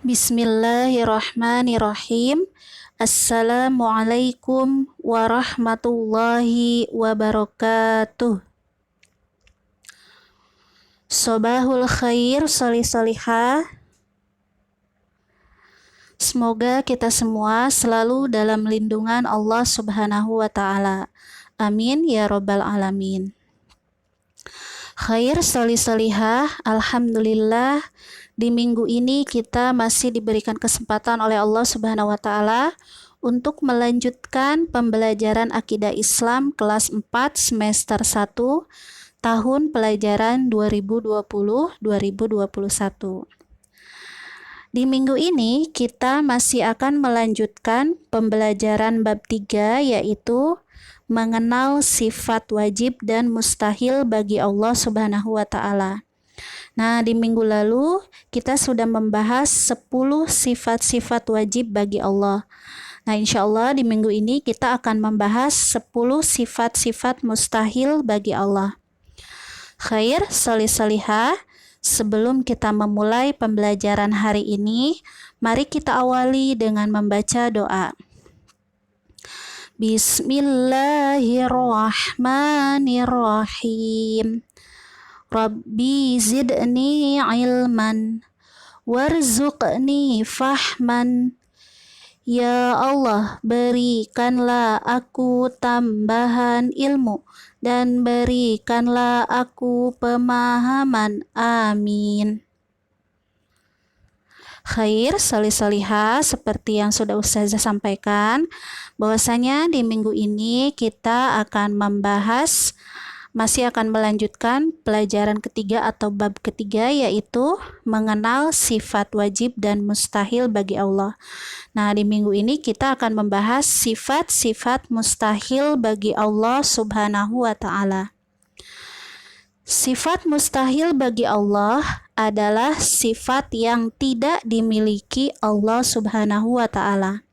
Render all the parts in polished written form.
Bismillahirrahmanirrahim. Assalamualaikum warahmatullahi wabarakatuh. Sobahul khair, solih-solihah. Semoga kita semua selalu dalam lindungan Allah Subhanahu wa Ta'ala. Amin ya Rabbal Alamin. Khair, solih-solihah. Alhamdulillah, di minggu ini kita masih diberikan kesempatan oleh Allah Subhanahu wa Ta'ala untuk melanjutkan pembelajaran akidah Islam kelas 4 semester 1 tahun pelajaran 2020-2021. Di minggu ini kita masih akan melanjutkan pembelajaran bab 3, yaitu mengenal sifat wajib dan mustahil bagi Allah Subhanahu wa Ta'ala. Nah, di minggu lalu kita sudah membahas 10 sifat-sifat wajib bagi Allah. Nah, insya Allah di minggu ini kita akan membahas 10 sifat-sifat mustahil bagi Allah. Khair, solih-solihah. Sebelum kita memulai pembelajaran hari ini, mari kita awali dengan membaca doa. Bismillahirrahmanirrahim. Rabbi zidni ilman warzuqni fahman. Ya Allah, berikanlah aku tambahan ilmu dan berikanlah aku pemahaman. Amin. Khair, solih-solihah, seperti yang sudah Ustazah sampaikan, bahwasanya di minggu ini kita akan masih akan melanjutkan pelajaran ketiga atau bab ketiga, yaitu mengenal sifat wajib dan mustahil bagi Allah. Nah, di minggu ini kita akan membahas sifat-sifat mustahil bagi Allah Subhanahu wa Ta'ala. Sifat mustahil bagi Allah adalah sifat yang tidak dimiliki Allah Subhanahu wa Ta'ala.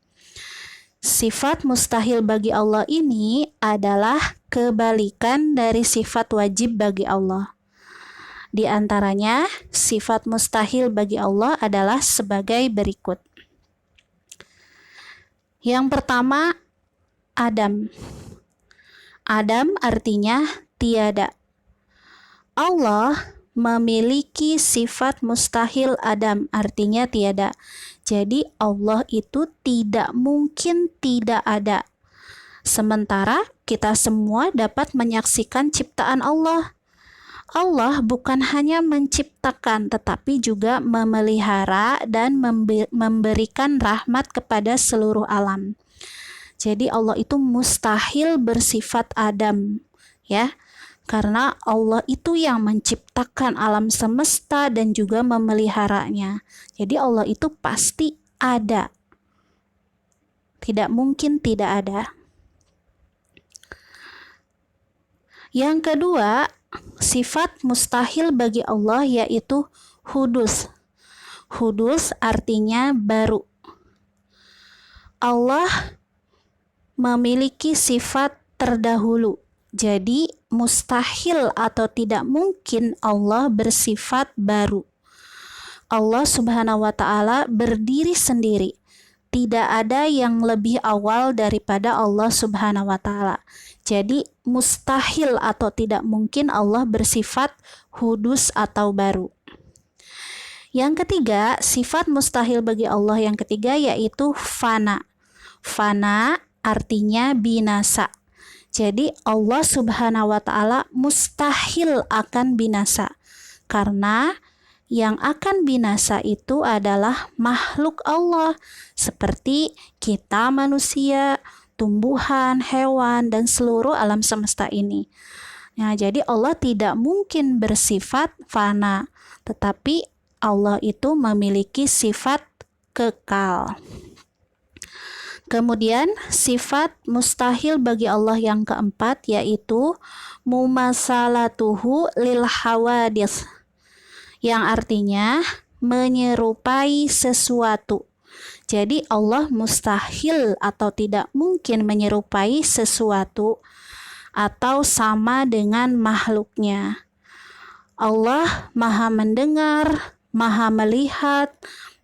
Sifat mustahil bagi Allah ini adalah kebalikan dari sifat wajib bagi Allah. Di antaranya, sifat mustahil bagi Allah adalah sebagai berikut. Yang pertama, Adam. Adam artinya tiada. Allah memiliki sifat mustahil Adam, artinya tiada. Jadi Allah itu tidak mungkin tidak ada. Sementara kita semua dapat menyaksikan ciptaan Allah. Allah bukan hanya menciptakan, tetapi juga memelihara dan memberikan rahmat kepada seluruh alam. Jadi Allah itu mustahil bersifat Adam, ya. Karena Allah itu yang menciptakan alam semesta dan juga memeliharanya. Jadi Allah itu pasti ada. Tidak mungkin tidak ada. Yang kedua, sifat mustahil bagi Allah yaitu hudus. Hudus artinya baru. Allah memiliki sifat terdahulu. Jadi mustahil atau tidak mungkin Allah bersifat baru. Allah Subhanahu wa Ta'ala berdiri sendiri. Tidak ada yang lebih awal daripada Allah Subhanahu wa Ta'ala. Jadi mustahil atau tidak mungkin Allah bersifat hudus atau baru. Yang ketiga, sifat mustahil bagi Allah yang ketiga yaitu fana. Fana artinya binasa. Jadi Allah Subhanahu wa Ta'ala mustahil akan binasa. Karena yang akan binasa itu adalah makhluk Allah, seperti kita manusia, tumbuhan, hewan, dan seluruh alam semesta ini. Nah, jadi Allah tidak mungkin bersifat fana, tetapi Allah itu memiliki sifat kekal. Kemudian sifat mustahil bagi Allah yang keempat yaitu mumasalatuhu lil hawadits, yang artinya menyerupai sesuatu. Jadi Allah mustahil atau tidak mungkin menyerupai sesuatu atau sama dengan makhluknya. Allah maha mendengar, maha melihat,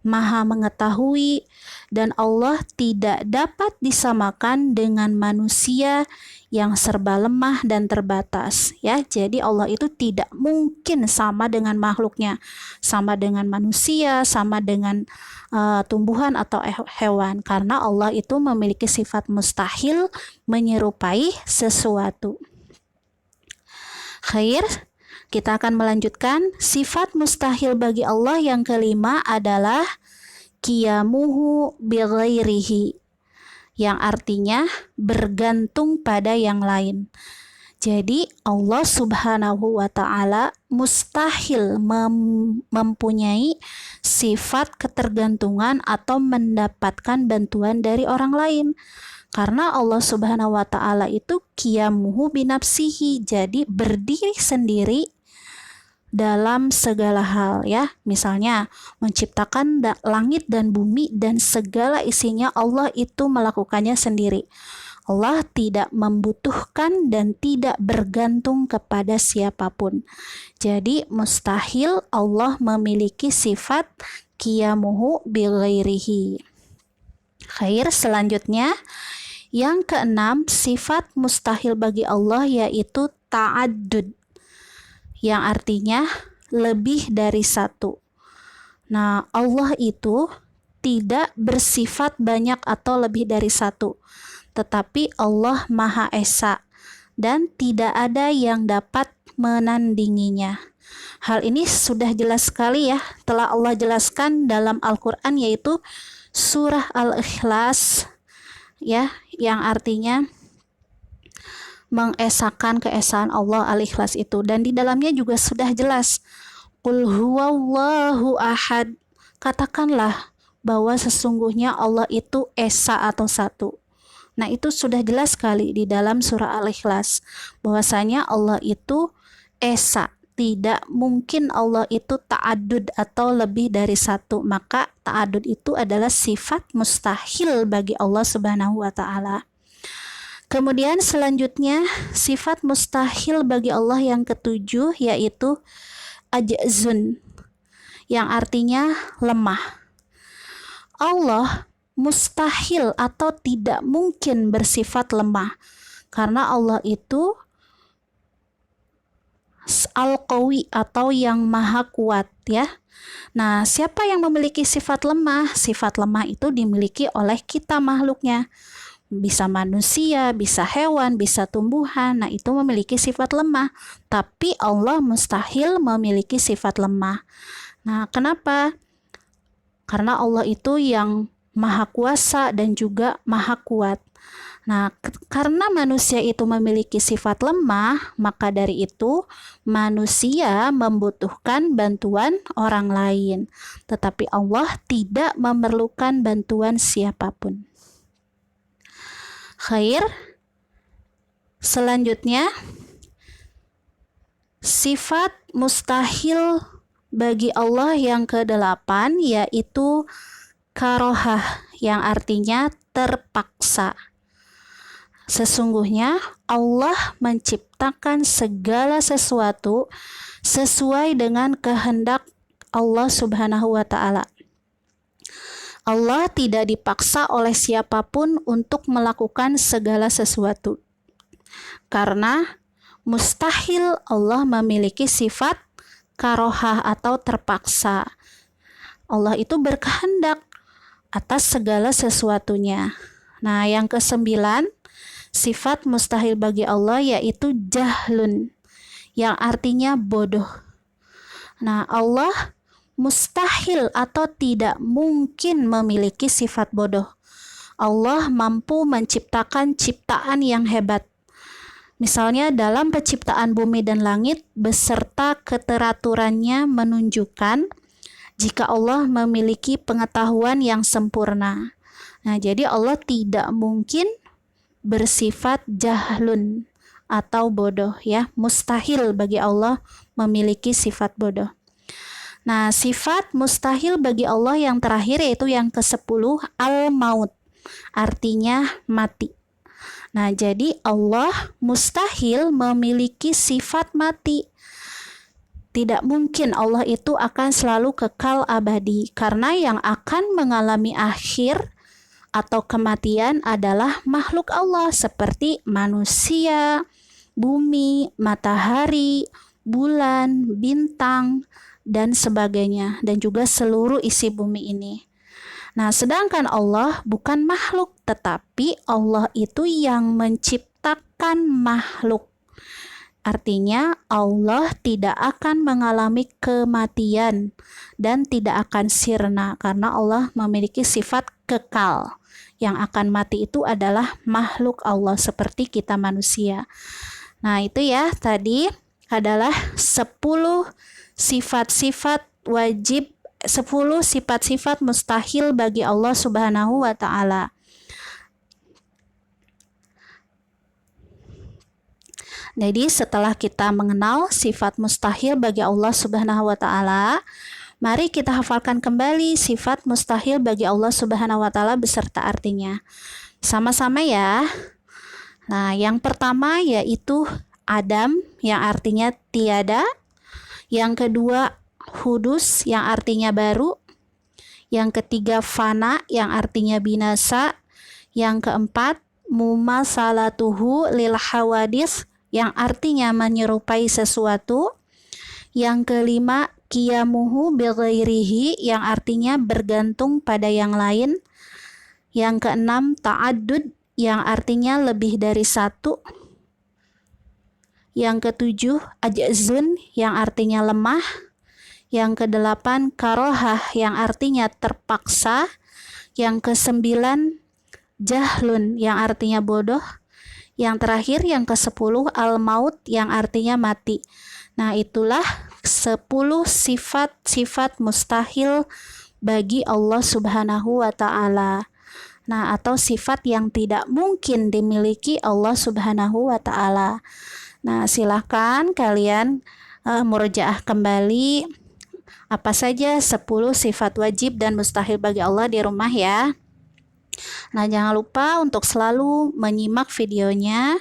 Maha mengetahui, dan Allah tidak dapat disamakan dengan manusia yang serba lemah dan terbatas, ya. Jadi Allah itu tidak mungkin sama dengan makhluknya, sama dengan manusia, sama dengan tumbuhan atau hewan, karena Allah itu memiliki sifat mustahil menyerupai sesuatu. Khair, kita akan melanjutkan. Sifat mustahil bagi Allah yang kelima adalah qiyamuhu bighairihi, yang artinya bergantung pada yang lain. Jadi Allah Subhanahu wa Ta'ala mustahil mempunyai sifat ketergantungan atau mendapatkan bantuan dari orang lain, karena Allah Subhanahu wa Ta'ala itu qiyamuhu binafsihi, jadi berdiri sendiri dalam segala hal, ya. Misalnya menciptakan langit dan bumi dan segala isinya, Allah itu melakukannya sendiri. Allah tidak membutuhkan dan tidak bergantung kepada siapapun. Jadi mustahil Allah memiliki sifat qiyamuhu bighairihi. Khair, selanjutnya yang keenam, sifat mustahil bagi Allah yaitu ta'addud, yang artinya lebih dari satu. Nah, Allah itu tidak bersifat banyak atau lebih dari satu, tetapi Allah Maha Esa dan tidak ada yang dapat menandinginya. Hal ini sudah jelas sekali, ya, telah Allah jelaskan dalam Al-Quran, yaitu surah Al-Ikhlas, ya, yang artinya mengesahkan keesaan Allah, Al-Ikhlas itu. Dan di dalamnya juga sudah jelas, qul huwallahu ahad, katakanlah bahwa sesungguhnya Allah itu esa atau satu. Nah, itu sudah jelas sekali di dalam surah Al-Ikhlas bahwasanya Allah itu esa, tidak mungkin Allah itu ta'adud atau lebih dari satu. Maka ta'adud itu adalah sifat mustahil bagi Allah Subhanahu wa Ta'ala. Kemudian selanjutnya sifat mustahil bagi Allah yang ketujuh yaitu ajzun, yang artinya lemah. Allah mustahil atau tidak mungkin bersifat lemah, karena Allah itu Al-Qawi atau yang maha kuat, ya. Nah, siapa yang memiliki sifat lemah? Sifat lemah itu dimiliki oleh kita makhluknya. Bisa manusia, bisa hewan, bisa tumbuhan. Nah, itu memiliki sifat lemah. Tapi Allah mustahil memiliki sifat lemah. Nah, kenapa? Karena Allah itu yang maha kuasa dan juga maha kuat. Nah, karena manusia itu memiliki sifat lemah, maka dari itu manusia membutuhkan bantuan orang lain. Tetapi Allah tidak memerlukan bantuan siapapun. Khair. Selanjutnya, sifat mustahil bagi Allah yang ke-8 yaitu karohah, yang artinya terpaksa. Sesungguhnya Allah menciptakan segala sesuatu sesuai dengan kehendak Allah Subhanahu wa Ta'ala. Allah tidak dipaksa oleh siapapun untuk melakukan segala sesuatu, karena mustahil Allah memiliki sifat karohah atau terpaksa. Allah itu berkehendak atas segala sesuatunya. Nah, yang ke-9, sifat mustahil bagi Allah yaitu jahlun, yang artinya bodoh. Nah, Allah mustahil atau tidak mungkin memiliki sifat bodoh. Allah mampu menciptakan ciptaan yang hebat. Misalnya dalam penciptaan bumi dan langit beserta keteraturannya menunjukkan jika Allah memiliki pengetahuan yang sempurna. Nah, jadi Allah tidak mungkin bersifat jahlun atau bodoh, ya. Mustahil bagi Allah memiliki sifat bodoh. Nah, sifat mustahil bagi Allah yang terakhir yaitu yang ke-10, al-maut, artinya mati. Nah, jadi Allah mustahil memiliki sifat mati. Tidak mungkin Allah itu akan selalu kekal abadi, karena yang akan mengalami akhir atau kematian adalah makhluk Allah seperti manusia, bumi, matahari, bulan, bintang, dan sebagainya, dan juga seluruh isi bumi ini. Nah, sedangkan Allah bukan makhluk, tetapi Allah itu yang menciptakan makhluk. Artinya Allah tidak akan mengalami kematian dan tidak akan sirna, karena Allah memiliki sifat kekal. Yang akan mati itu adalah makhluk Allah seperti kita manusia. Nah, itu ya tadi adalah 10 sifat-sifat wajib, 10 sifat-sifat mustahil bagi Allah Subhanahu wa taala. Jadi setelah kita mengenal sifat mustahil bagi Allah Subhanahu wa taala, mari kita hafalkan kembali sifat mustahil bagi Allah Subhanahu wa taala beserta artinya. Sama-sama ya. Nah, yang pertama yaitu Adam yang artinya tiada. Yang kedua hudus yang artinya baru. Yang ketiga fana yang artinya binasa. Yang keempat mumasalatuhu lil hawadis yang artinya menyerupai sesuatu. Yang kelima qiyamuhu bighairihi yang artinya bergantung pada yang lain. Yang keenam ta'addud yang artinya lebih dari satu. Yang ketujuh ajzun yang artinya lemah. Yang kedelapan karohah yang artinya terpaksa. Yang kesembilan jahlun yang artinya bodoh. Yang terakhir yang ke-10 al-maut yang artinya mati. Nah, itulah 10 sifat-sifat mustahil bagi Allah Subhanahu wa taala. Nah, atau sifat yang tidak mungkin dimiliki Allah Subhanahu wa taala. Nah, silakan kalian murojaah kembali apa saja 10 sifat wajib dan mustahil bagi Allah di rumah ya. Nah, jangan lupa untuk selalu menyimak videonya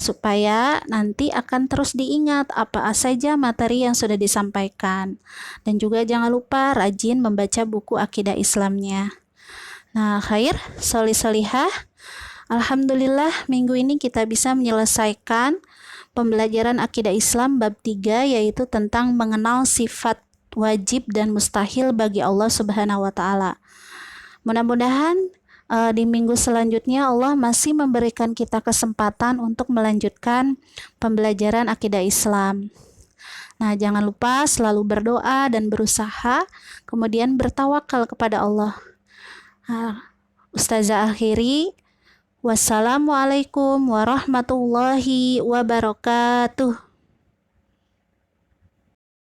supaya nanti akan terus diingat apa saja materi yang sudah disampaikan. Dan juga jangan lupa rajin membaca buku akidah Islamnya. Nah, khair, solih-solihah. Alhamdulillah minggu ini kita bisa menyelesaikan pembelajaran akidah Islam bab 3, yaitu tentang mengenal sifat wajib dan mustahil bagi Allah Subhanahu wa taala. Mudah-mudahan di minggu selanjutnya Allah masih memberikan kita kesempatan untuk melanjutkan pembelajaran akidah Islam. Nah, jangan lupa selalu berdoa dan berusaha, kemudian bertawakal kepada Allah. Ustazah akhiri, wassalamualaikum warahmatullahi wabarakatuh.